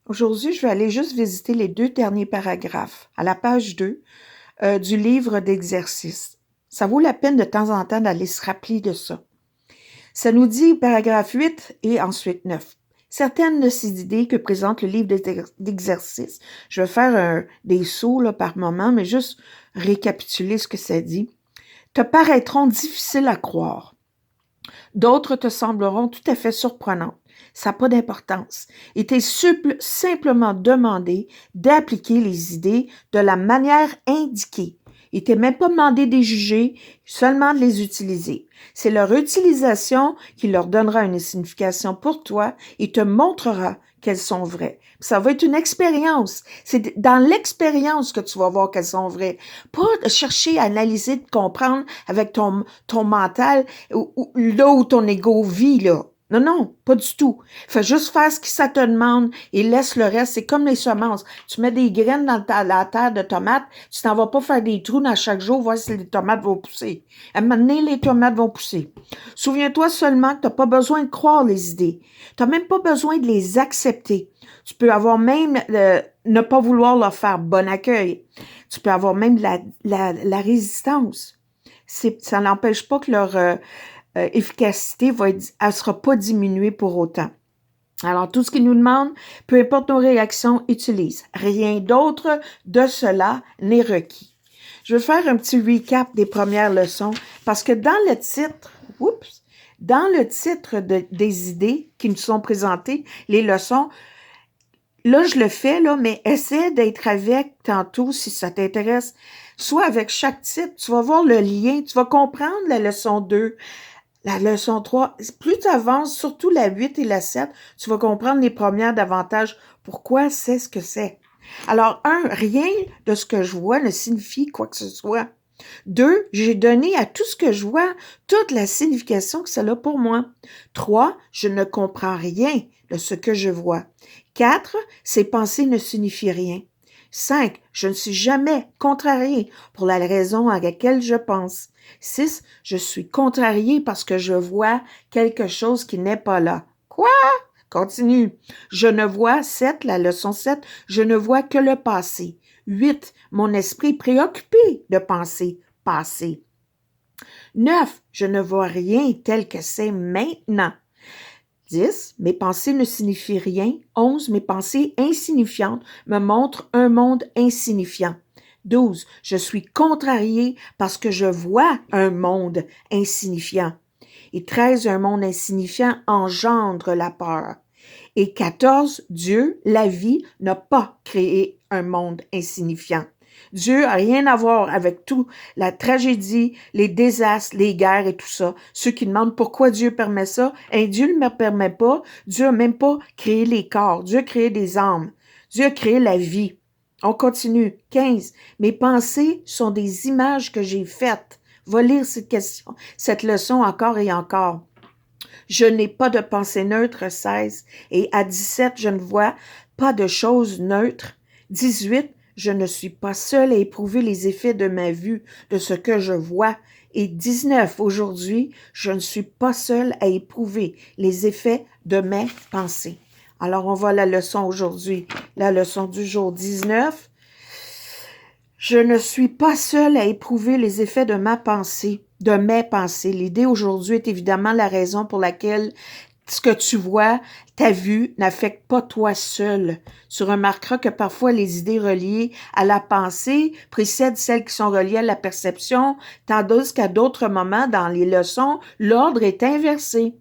Aujourd'hui, je vais aller juste visiter les 2 derniers paragraphes, à la page 2 du livre d'exercices. Ça vaut la peine de temps en temps d'aller se rappeler de ça. Ça nous dit, paragraphe 8 et ensuite 9. Certaines de ces idées que présente le livre d'exercices, je vais faire des sauts là, par moment, mais juste récapituler ce que ça dit, te paraîtront difficiles à croire. D'autres te sembleront tout à fait surprenantes. Ça n'a pas d'importance. Il t'est simplement demandé d'appliquer les idées de la manière indiquée. Il t'est même pas demandé de les juger, seulement de les utiliser. C'est leur utilisation qui leur donnera une signification pour toi et te montrera qu'elles sont vraies. Ça va être une expérience. C'est dans l'expérience que tu vas voir qu'elles sont vraies. Pas de chercher à analyser, de comprendre avec ton mental, là où ton ego vit, là. Non, non, pas du tout. Fais juste faire ce que ça te demande et laisse le reste. C'est comme les semences. Tu mets des graines dans la terre de tomates, tu t'en vas pas faire des trous dans chaque jour, voir si les tomates vont pousser. À un moment donné, les tomates vont pousser. Souviens-toi seulement que tu n'as pas besoin de croire les idées. Tu n'as même pas besoin de les accepter. Tu peux avoir même ne pas vouloir leur faire bon accueil. Tu peux avoir même la résistance. Ça n'empêche pas que leur efficacité elle sera pas diminuée pour autant. Alors, tout ce qu'il nous demande, peu importe nos réactions, utilise. Rien d'autre de cela n'est requis. Je vais faire un petit recap des premières leçons parce que dans le titre, des idées qui nous sont présentées, les leçons, là, je le fais, là, mais essaie d'être avec tantôt si ça t'intéresse. Soit avec chaque titre, tu vas voir le lien, tu vas comprendre la leçon 2, la leçon 3. Plus tu avances, surtout la 8 et la 7, tu vas comprendre les premières davantage. Pourquoi c'est ce que c'est? Alors, rien de ce que je vois ne signifie quoi que ce soit. 2, j'ai donné à tout ce que je vois toute la signification que ça a pour moi. 3, je ne comprends rien de ce que je vois. 4, ces pensées ne signifient rien. 5, je ne suis jamais contrarié pour la raison à laquelle je pense. 6, je suis contrarié parce que je vois quelque chose qui n'est pas là. Quoi? Continue. Je ne vois, 7, la leçon 7, je ne vois que le passé. 8, mon esprit préoccupé de penser passé. 9, je ne vois rien tel que c'est maintenant. 10, mes pensées ne signifient rien. 11, mes pensées insignifiantes me montrent un monde insignifiant. 12, je suis contrarié parce que je vois un monde insignifiant. Et 13, un monde insignifiant engendre la peur. Et 14, Dieu, la vie, n'a pas créé un monde insignifiant. Dieu n'a rien à voir avec tout, la tragédie, les désastres, les guerres et tout ça. Ceux qui demandent pourquoi Dieu permet ça, Dieu ne me permet pas. Dieu n'a même pas créé les corps. Dieu a créé des âmes. Dieu a créé la vie. On continue. 15. Mes pensées sont des images que j'ai faites. Va lire cette leçon encore et encore. Je n'ai pas de pensée neutre, 16. Et à 17, je ne vois pas de choses neutres. 18, je ne suis pas seule à éprouver les effets de ma vue, de ce que je vois. Et 19, aujourd'hui, je ne suis pas seule à éprouver les effets de mes pensées. Alors, on va à la leçon aujourd'hui. La leçon du jour 19. Je ne suis pas seule à éprouver les effets de ma pensée, de mes pensées. L'idée aujourd'hui est évidemment la raison pour laquelle ce que tu vois, ta vue, n'affecte pas toi seul. Tu remarqueras que parfois les idées reliées à la pensée précèdent celles qui sont reliées à la perception, tandis qu'à d'autres moments dans les leçons, l'ordre est inversé.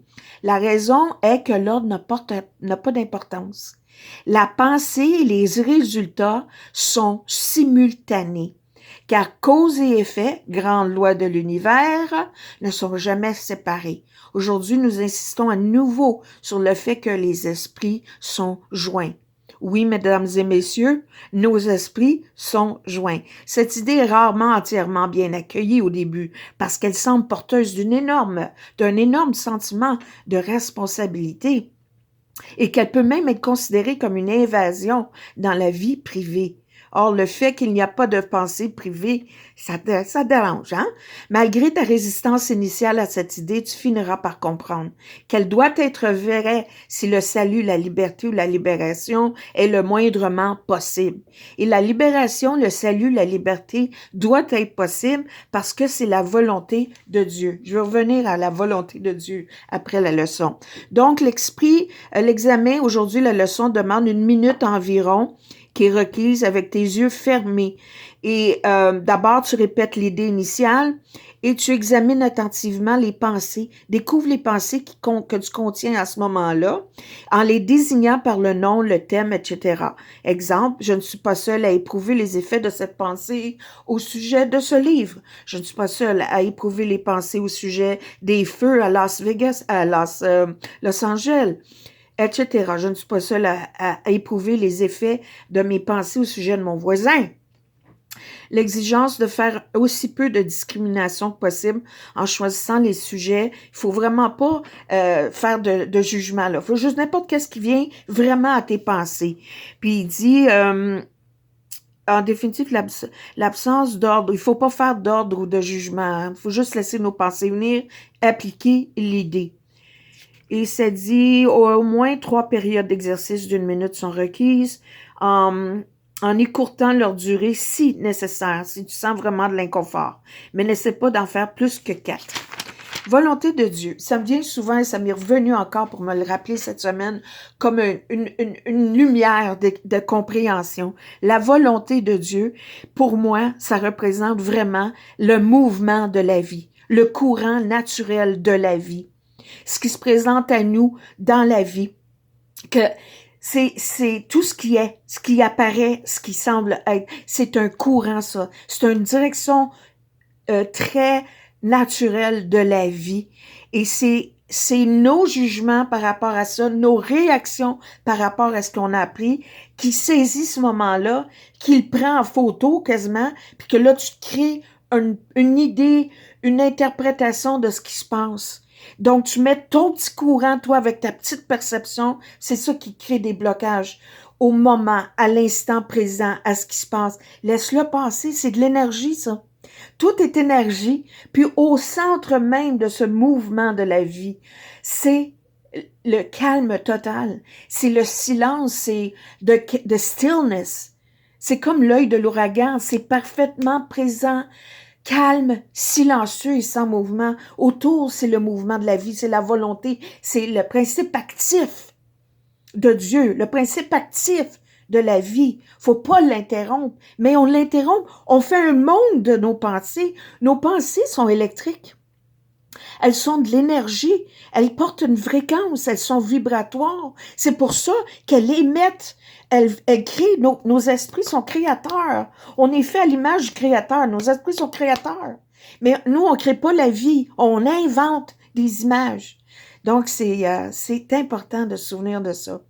La raison est que l'ordre n'a pas d'importance. La pensée et les résultats sont simultanés, car cause et effet, grande loi de l'univers, ne sont jamais séparés. Aujourd'hui, nous insistons à nouveau sur le fait que les esprits sont joints. Oui, mesdames et messieurs, nos esprits sont joints. Cette idée est rarement entièrement bien accueillie au début parce qu'elle semble porteuse d'un énorme sentiment de responsabilité et qu'elle peut même être considérée comme une invasion dans la vie privée. Or, le fait qu'il n'y a pas de pensée privée, ça dérange, hein? Malgré ta résistance initiale à cette idée, tu finiras par comprendre qu'elle doit être vraie si le salut, la liberté ou la libération est le moindrement possible. Et la libération, le salut, la liberté doit être possible parce que c'est la volonté de Dieu. Je vais revenir à la volonté de Dieu après la leçon. Donc, l'examen, aujourd'hui, la leçon demande 1 minute environ qui est requise avec tes yeux fermés. Et d'abord, tu répètes l'idée initiale et tu examines attentivement les pensées. Découvre les pensées que tu contiens à ce moment-là en les désignant par le nom, le thème, etc. Exemple, je ne suis pas seule à éprouver les effets de cette pensée au sujet de ce livre. Je ne suis pas seule à éprouver les pensées au sujet des feux à Las Vegas, à Los Angeles, etc. Je ne suis pas seule à éprouver les effets de mes pensées au sujet de mon voisin. L'exigence de faire aussi peu de discrimination que possible en choisissant les sujets. Il faut vraiment pas faire de jugement là. Il faut juste n'importe qu'est-ce qui vient vraiment à tes pensées. Puis il dit en définitive, l'absence d'ordre. Il faut pas faire d'ordre ou de jugement. Il faut juste laisser nos pensées venir, appliquer l'idée. Et ça dit au moins 3 périodes d'exercice d'1 minute sont requises en écourtant leur durée si nécessaire, si tu sens vraiment de l'inconfort. Mais n'essaie pas d'en faire plus que 4. Volonté de Dieu. Ça me vient souvent et ça m'est revenu encore pour me le rappeler cette semaine comme une lumière de compréhension. La volonté de Dieu, pour moi, ça représente vraiment le mouvement de la vie, le courant naturel de la vie. Ce qui se présente à nous dans la vie, que c'est tout ce qui apparaît, ce qui semble être, c'est un courant, ça. C'est une direction très naturelle de la vie. Et c'est nos jugements par rapport à ça, nos réactions par rapport à ce qu'on a appris, qui saisit ce moment-là, qui le prend en photo quasiment, puis que là, tu crées une idée, une interprétation de ce qui se passe. Donc, tu mets ton petit courant, toi, avec ta petite perception, c'est ça qui crée des blocages au moment, à l'instant présent, à ce qui se passe. Laisse-le passer, c'est de l'énergie, ça. Tout est énergie, puis au centre même de ce mouvement de la vie, c'est le calme total, c'est le silence, c'est de stillness. C'est comme l'œil de l'ouragan, c'est parfaitement présent, calme, silencieux et sans mouvement. Autour, c'est le mouvement de la vie, c'est la volonté, c'est le principe actif de Dieu, le principe actif de la vie. Faut pas l'interrompre, mais on l'interrompt, on fait un monde de nos pensées. Nos pensées sont électriques. Elles sont de l'énergie, elles portent une fréquence, elles sont vibratoires. C'est pour ça qu'elles émettent, elles créent, nos esprits sont créateurs. On est fait à l'image du créateur, nos esprits sont créateurs. Mais nous, on ne crée pas la vie, on invente des images. Donc, c'est important de se souvenir de ça.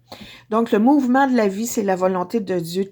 Donc, le mouvement de la vie, c'est la volonté de Dieu.